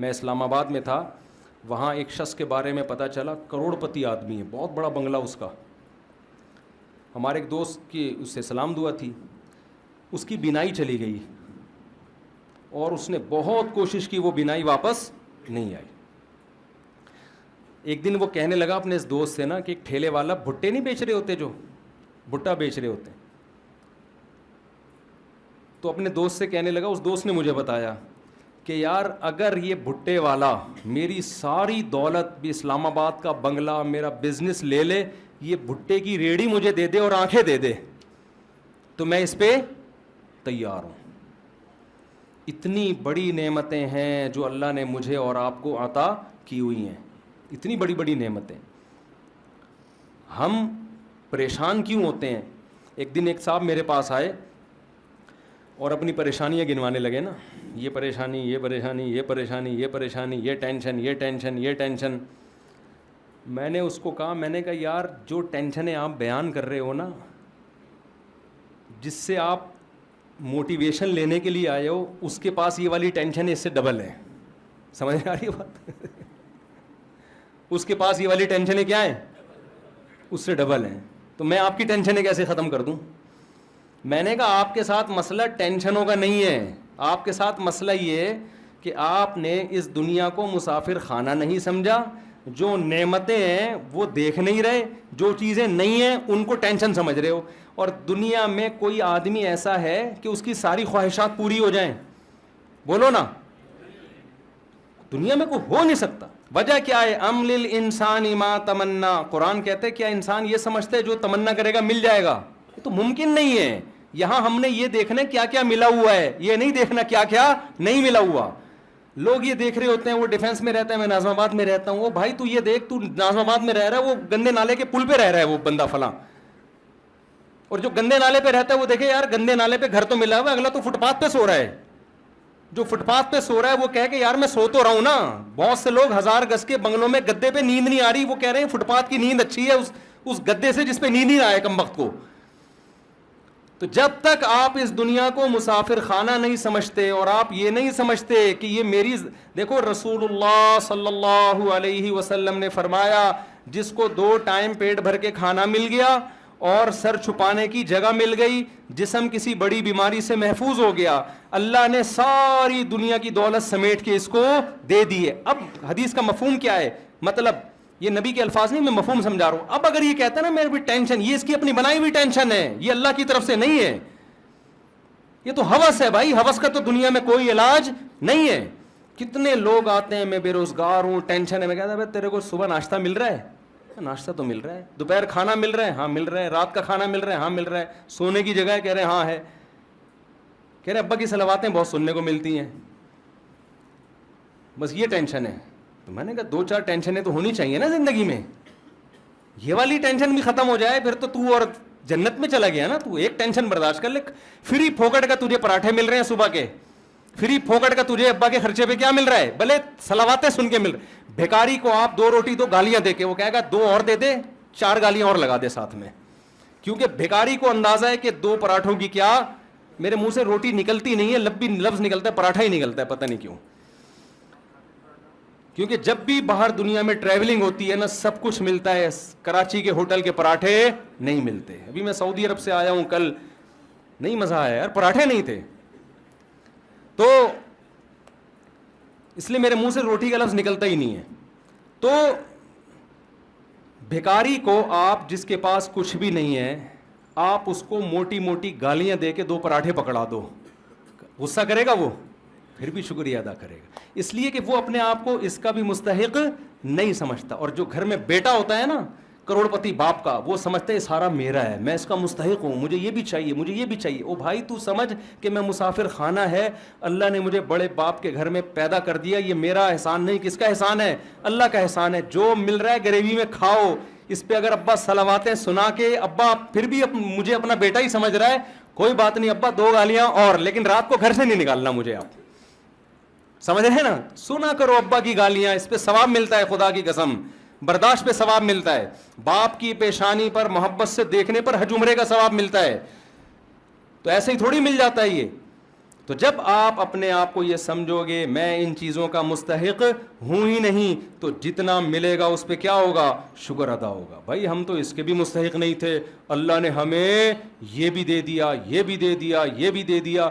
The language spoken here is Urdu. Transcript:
میں اسلام آباد میں تھا, وہاں ایک شخص کے بارے میں پتہ چلا, کروڑ پتی آدمی ہے, بہت بڑا بنگلہ اس کا. ہمارے ایک دوست کی اس سے سلام دعا تھی, اس کی بینائی چلی گئی اور اس نے بہت کوشش کی, وہ بینائی واپس نہیں آئی. ایک دن وہ کہنے لگا اپنے اس دوست سے نا کہ ایک ٹھیلے والا بھٹے نہیں بیچ رہے ہوتے, جو بھٹا بیچ رہے ہوتے, تو اپنے دوست سے کہنے لگا, اس دوست نے مجھے بتایا کہ یار اگر یہ بھٹے والا میری ساری دولت بھی, اسلام آباد کا بنگلہ, میرا بزنس لے لے, یہ بھٹے کی ریڑھی مجھے دے دے اور آنکھیں دے دے, تو میں اس پہ تیار ہوں. اتنی بڑی نعمتیں ہیں جو اللہ نے مجھے اور آپ کو عطا کی ہوئی ہیں, اتنی بڑی بڑی نعمتیں. ہم پریشان کیوں ہوتے ہیں؟ ایک دن ایک صاحب میرے پاس آئے اور اپنی پریشانیاں گنوانے لگے نا, یہ پریشانی, یہ پریشانی, یہ پریشانی, یہ پریشانی, یہ ٹینشن, یہ ٹینشن, یہ ٹینشن. میں نے اس کو کہا, میں نے کہا یار جو ٹینشنیں آپ بیان کر رہے ہو نا, جس سے آپ موٹیویشن لینے کے لیے آئے ہو, اس کے پاس یہ والی ٹینشن اس سے ڈبل ہے. سمجھ آ رہی ہے بات؟ اس کے پاس یہ والی ٹینشنیں کیا ہیں, اس سے ڈبل ہیں. تو میں آپ کی ٹینشنیں کیسے ختم کر دوں؟ میں نے کہا آپ کے ساتھ مسئلہ ٹینشنوں کا نہیں ہے, آپ کے ساتھ مسئلہ یہ ہے کہ آپ نے اس دنیا کو مسافر خانہ نہیں سمجھا, جو نعمتیں ہیں وہ دیکھ نہیں رہے, جو چیزیں نہیں ہیں ان کو ٹینشن سمجھ رہے ہو. اور دنیا میں کوئی آدمی ایسا ہے کہ اس کی ساری خواہشات پوری ہو جائیں؟ بولو نا, دنیا میں کوئی ہو نہیں سکتا. وجہ کیا ہے؟ ام للانسان ما تمنا. قرآن کہتے ہیں کیا انسان یہ سمجھتے ہے جو تمنا کرے گا مل جائے گا؟ یہ تو ممکن نہیں ہے. یہاں ہم نے یہ دیکھنا کیا کیا ملا ہوا ہے, یہ نہیں دیکھنا کیا کیا نہیں ملا ہوا. لوگ یہ دیکھ رہے ہوتے ہیں, وہ ڈیفینس میں رہتا ہے, میں ناظم آباد میں رہتا ہوں, وہ بھائی تو یہ دیکھ, تو ناظم آباد میں رہ رہا ہے, وہ گندے نالے کے پل پہ رہ رہا ہے وہ بندہ فلاں, اور جو گندے نالے پہ رہتا ہے وہ دیکھے یار گندے نالے پہ گھر تو ملا ہوا ہے, اگلا تو فٹ پاتھ پہ سو رہا ہے. جو فٹ پاتھ پہ سو رہا ہے وہ کہے کہ یار میں سو تو رہا ہوں نا. بہت سے لوگ 1000 گز کے بنگلوں میں گدے پہ نیند نہیں آ رہی, وہ کہہ رہے ہیں فٹ پاتھ کی نیند اچھی ہے اس گدے سے جس پہ نیند نہیں آئے کم وقت کو. تو جب تک آپ اس دنیا کو مسافر خانہ نہیں سمجھتے اور آپ یہ نہیں سمجھتے کہ یہ میری, دیکھو رسول اللہ صلی اللہ علیہ وسلم نے فرمایا جس کو 2 ٹائم پیٹ بھر کے کھانا مل گیا اور سر چھپانے کی جگہ مل گئی, جسم کسی بڑی بیماری سے محفوظ ہو گیا, اللہ نے ساری دنیا کی دولت سمیٹ کے اس کو دے دی ہے. اب حدیث کا مفہوم کیا ہے؟ مطلب یہ نبی کے الفاظ نہیں, میں مفہوم سمجھا رہا ہوں. اب اگر یہ کہتا ہے نا میرے بھی ٹینشن, یہ اس کی اپنی بنائی ہوئی ٹینشن ہے, یہ اللہ کی طرف سے نہیں ہے, یہ تو ہوس ہے بھائی. ہوس کا تو دنیا میں کوئی علاج نہیں ہے. کتنے لوگ آتے ہیں میں بے روزگار ہوں, ٹینشن ہے, میں کہتا ہے تیرے کو صبح ناشتہ مل رہا ہے؟ ناشتہ تو مل رہا ہے. دوپہر کھانا مل رہا ہے؟ ہاں مل رہا ہے. رات کا کھانا مل رہا ہے؟ ہاں مل رہا ہے. سونے کی جگہ ہے؟ کہہ رہے ہیں ہاں ہے. کہہ رہے ابا کی صلواتیں بہت سننے کو ملتی ہیں, بس یہ ٹینشن ہے. تو میں نے کہا 2-4 ٹینشنیں تو ہونی چاہیے نا زندگی میں, یہ والی ٹینشن بھی ختم ہو جائے پھر تو اور جنت میں چلا گیا نا. تو ایک ٹینشن برداشت کر لے. فری پھوکٹ کا تجھے پراٹھے مل رہے ہیں صبح کے, فری پھوکٹ کا تجھے ابا کے خرچے پہ کیا مل رہا ہے, بھلے صلواتیں سن کے مل رہے. بھیکاری کو آپ 2 روٹی 2 گالیاں دے کے, وہ کہے گا 2 اور دے دے, 4 گالیاں اور لگا دے ساتھ میں, کیونکہ بھیکاری کو اندازہ ہے کہ 2 پراٹھوں کی کیا, میرے منہ سے روٹی نکلتی نہیں ہے, لفظ نکلتا ہے پراٹھا ہی نکلتا ہے, پتہ نہیں کیوں. کیونکہ جب بھی باہر دنیا میں ٹریولنگ ہوتی ہے نا سب کچھ ملتا ہے, کراچی کے ہوٹل کے پراٹھے نہیں ملتے. ابھی میں سعودی عرب سے آیا ہوں کل, نہیں مزہ آیا یار, پراٹھے نہیں تھے. تو اس لیے میرے منہ سے روٹی کا لفظ نکلتا ہی نہیں ہے. تو بھیکاری کو آپ جس کے پاس کچھ بھی نہیں ہے, آپ اس کو موٹی موٹی گالیاں دے کے 2 پراٹھے پکڑا دو, غصہ کرے گا وہ؟ پھر بھی شکریہ ادا کرے گا, اس لیے کہ وہ اپنے آپ کو اس کا بھی مستحق نہیں سمجھتا. اور جو گھر میں بیٹا ہوتا ہے نا کروڑ پتی باپ کا, وہ سمجھتا ہے سارا میرا ہے, میں اس کا مستحق ہوں, مجھے یہ بھی چاہیے, مجھے یہ بھی چاہیے. او بھائی تو سمجھ کہ میں مسافر خانہ ہے, اللہ نے مجھے بڑے باپ کے گھر میں پیدا کر دیا, یہ میرا احسان نہیں. کس کا احسان ہے؟ اللہ کا احسان ہے. جو مل رہا ہے گریوی میں کھاؤ. اس پہ اگر ابا صلواتیں سنا کے, ابا پھر بھی مجھے اپنا بیٹا ہی سمجھ رہا ہے, کوئی بات نہیں ابا 2 گالیاں اور, لیکن رات کو گھر سے نہیں نکالنا مجھے. آپ سمجھ رہے ہیں نا, سنا کرو ابا کی گالیاں, اس پہ ثواب ملتا ہے, خدا کی قسم برداشت پہ ثواب ملتا ہے, باپ کی پیشانی پر محبت سے دیکھنے پر حج عمرے کا ثواب ملتا ہے. تو ایسے ہی تھوڑی مل جاتا ہے یہ. تو جب آپ اپنے آپ کو یہ سمجھو گے میں ان چیزوں کا مستحق ہوں ہی نہیں، تو جتنا ملے گا اس پہ کیا ہوگا؟ شکر ادا ہوگا. بھائی ہم تو اس کے بھی مستحق نہیں تھے، اللہ نے ہمیں یہ بھی دے دیا، یہ بھی دے دیا، یہ بھی دے دیا.